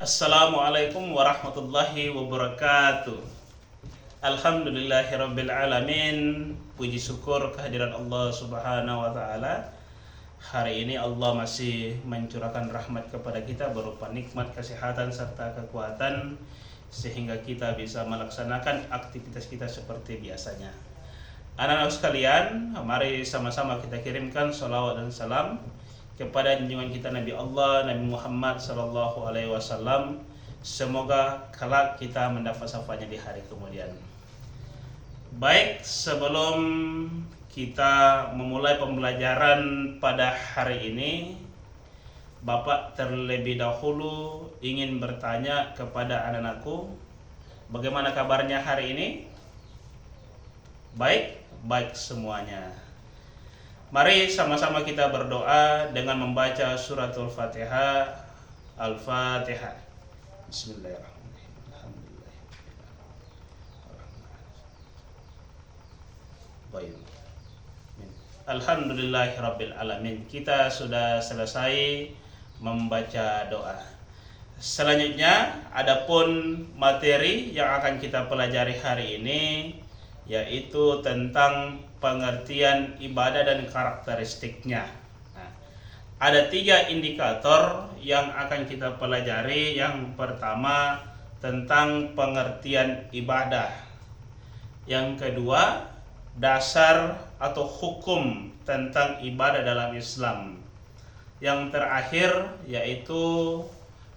Assalamualaikum warahmatullahi wabarakatuh. Alhamdulillahirabbil alamin. Puji syukur kehadiran Allah Subhanahu wa taala. Hari ini Allah masih mencurahkan rahmat kepada kita berupa nikmat kesehatan serta kekuatan sehingga kita bisa melaksanakan aktivitas kita seperti biasanya. Anak-anak sekalian, mari sama-sama kita kirimkan salawat dan salam kepada junjungan kita Nabi Allah Nabi Muhammad sallallahu alaihi wasallam. Semoga kelak kita mendapat syafaatnya di hari kemudian. Baik, sebelum kita memulai pembelajaran pada hari ini, Bapak terlebih dahulu ingin bertanya kepada anak-anakku, bagaimana kabarnya hari ini? Baik, baik semuanya. Mari sama-sama kita berdoa dengan membaca suratul Fatihah. Al-Fatihah. Bismillahirrahmanirrahim. Alhamdulillahirabbil alamin. Kita sudah selesai membaca doa. Selanjutnya adapun materi yang akan kita pelajari hari ini yaitu tentang pengertian ibadah dan karakteristiknya. Nah, ada 3 indikator yang akan kita pelajari. Yang pertama tentang pengertian ibadah. Yang kedua dasar atau hukum tentang ibadah dalam Islam. Yang terakhir yaitu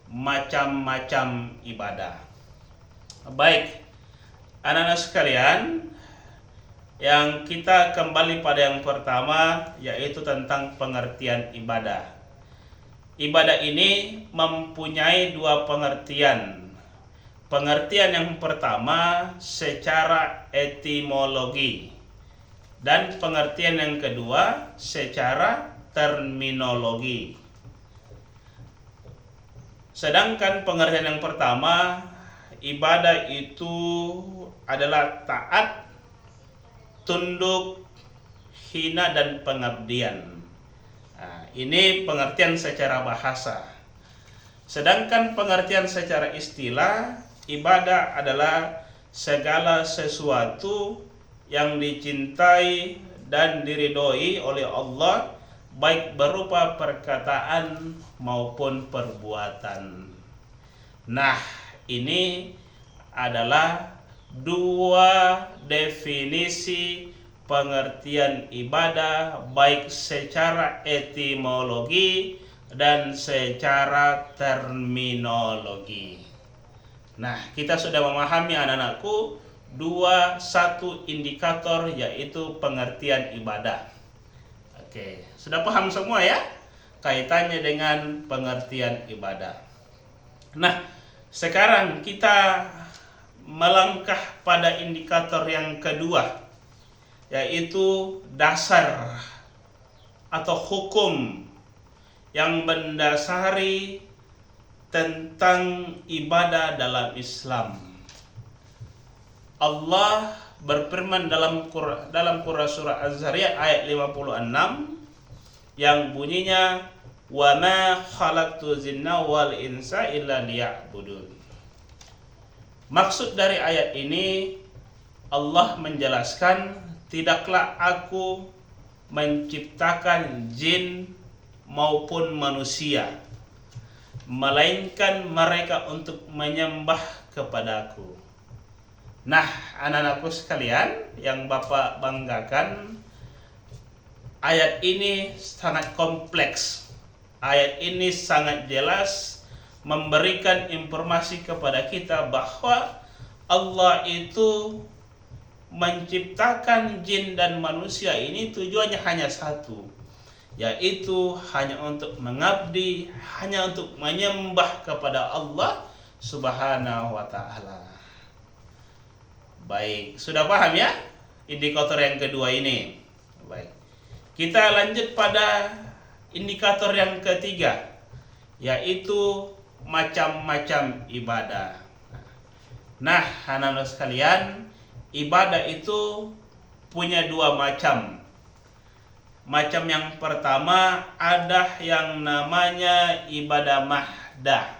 macam-macam ibadah. Baik, anak-anak sekalian, yang kita kembali pada yang pertama yaitu tentang pengertian ibadah. Ibadah ini mempunyai 2 pengertian. Pengertian yang pertama secara etimologi dan pengertian yang kedua secara terminologi. Sedangkan pengertian yang pertama, ibadah itu adalah taat, tunduk, hina, dan pengabdian. Nah, ini pengertian secara bahasa. Sedangkan pengertian secara istilah, ibadah adalah segala sesuatu yang dicintai dan diridhoi oleh Allah, baik berupa perkataan maupun perbuatan. Nah, ini adalah 2 definisi pengertian ibadah baik secara etimologi dan secara terminologi. Nah, kita sudah memahami anak-anakku 1 indikator yaitu pengertian ibadah. Oke, sudah paham semua ya kaitannya dengan pengertian ibadah. Nah, sekarang kita melangkah pada indikator yang kedua yaitu dasar atau hukum yang mendasari tentang ibadah dalam Islam. Allah berfirman dalam Quran surah Az-Zariyat ayat 56 yang bunyinya wa ma khalaqtu jinna wal insa illa liya'budun. Maksud dari ayat ini Allah menjelaskan, tidaklah aku menciptakan jin maupun manusia melainkan mereka untuk menyembah kepadaku. Nah, anak-anakku sekalian yang Bapak banggakan, ayat ini sangat kompleks. Ayat ini sangat jelas memberikan informasi kepada kita bahwa Allah itu menciptakan jin dan manusia ini tujuannya hanya satu, yaitu hanya untuk mengabdi, hanya untuk menyembah kepada Allah Subhanahu wa ta'ala. Baik, sudah paham ya indikator yang kedua ini? Baik, kita lanjut pada indikator yang ketiga yaitu macam-macam ibadah. Nah, anak-anak sekalian, ibadah itu punya 2 macam. Macam yang pertama ada yang namanya ibadah mahdah.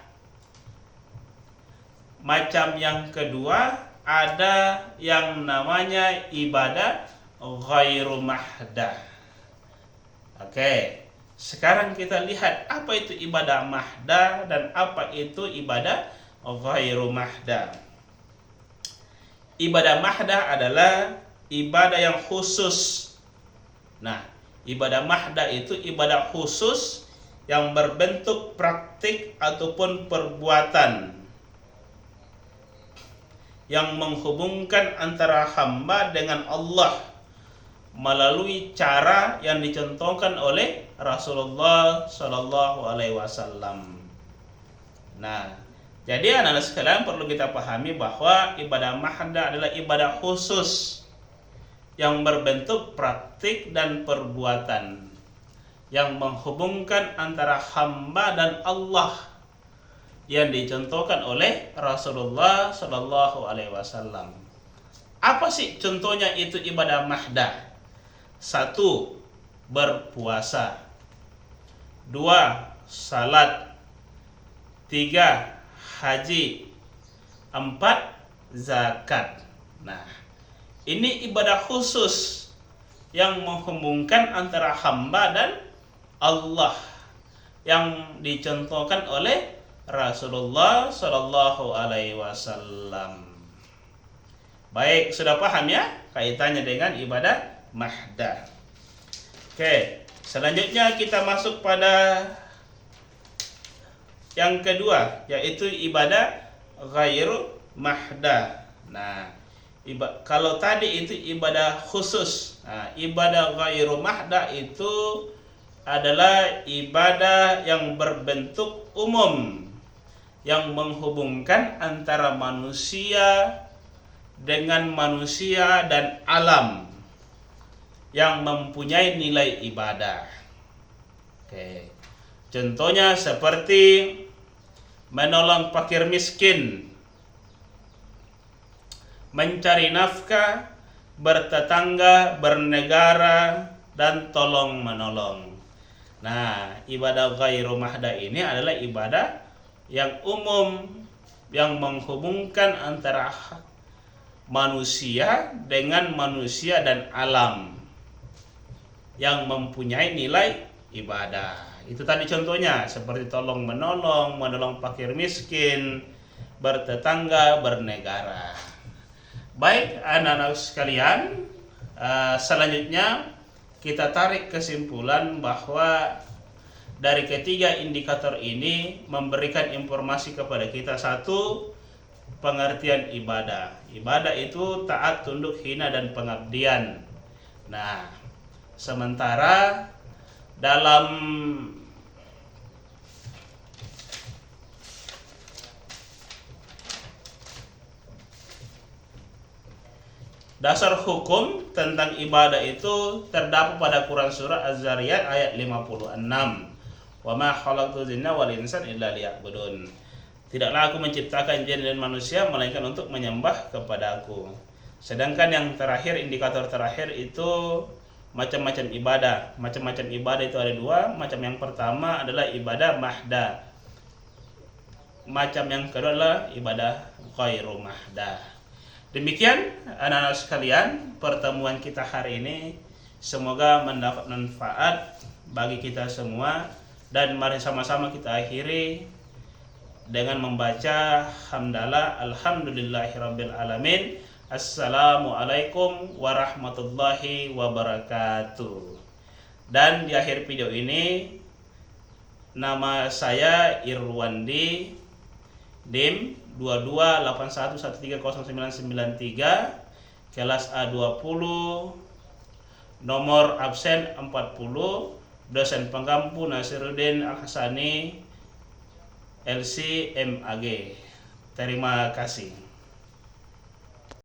Macam yang kedua ada yang namanya ibadah ghairu mahdah. Oke, sekarang kita lihat apa itu ibadah mahdah dan apa itu ibadah ghairu mahdah. Ibadah mahdah adalah ibadah yang khusus. Nah, ibadah mahdah itu ibadah khusus yang berbentuk praktik ataupun perbuatan yang menghubungkan antara hamba dengan Allah melalui cara yang dicontohkan oleh Rasulullah Shallallahu Alaihi Wasallam. Nah, jadi anak-anak sekalian perlu kita pahami bahwa ibadah mahdah adalah ibadah khusus yang berbentuk praktik dan perbuatan yang menghubungkan antara hamba dan Allah yang dicontohkan oleh Rasulullah Shallallahu Alaihi Wasallam. Apa sih contohnya itu ibadah mahdah? 1. Berpuasa. 2. Salat. 3. Haji. 4. Zakat. Nah, ini ibadah khusus yang menghubungkan antara hamba dan Allah yang dicontohkan oleh Rasulullah Shallallahu Alaihi Wasallam. Baik, sudah paham ya kaitannya dengan ibadah mahdah. Oke, selanjutnya kita masuk pada yang kedua, yaitu ibadah ghairu mahdah. Nah, kalau tadi itu ibadah khusus, nah, ibadah ghairu mahdah itu adalah ibadah yang berbentuk umum yang menghubungkan antara manusia dengan manusia dan alam yang mempunyai nilai ibadah. Oke. Contohnya seperti menolong fakir miskin, mencari nafkah, bertetangga, bernegara, dan tolong menolong. Nah, ibadah ghairu mahdah ini adalah ibadah yang umum yang menghubungkan antara manusia dengan manusia dan alam yang mempunyai nilai ibadah. Itu tadi contohnya seperti tolong menolong, menolong fakir miskin, bertetangga, bernegara. Baik anak-anak sekalian, selanjutnya kita tarik kesimpulan bahwa dari ketiga indikator ini memberikan informasi kepada kita. 1. Pengertian ibadah. Ibadah itu taat, tunduk, hina, dan pengabdian. Nah, sementara dalam dasar hukum tentang ibadah itu terdapat pada Quran surah Az-Zariyat ayat 56. Wa ma khalaqtul jinna wal insan illa liya'budun. Tidaklah aku menciptakan jin dan manusia melainkan untuk menyembah kepada aku. Sedangkan yang terakhir, indikator terakhir itu macam-macam ibadah. Macam-macam ibadah itu ada 2. Macam yang pertama adalah ibadah mahdah. Macam yang kedua adalah ibadah ghairu mahdah. Demikian anak-anak sekalian pertemuan kita hari ini. Semoga mendapat manfaat bagi kita semua. Dan mari sama-sama kita akhiri dengan membaca hamdalah alhamdulillahirabbil alamin. Assalamualaikum warahmatullahi wabarakatuh. Dan di akhir video ini nama saya Irwandi, NIM 2281130993, kelas A20, nomor absen 40, dosen pengkampu Nasiruddin Al-Hasani, LC MAG. Terima kasih.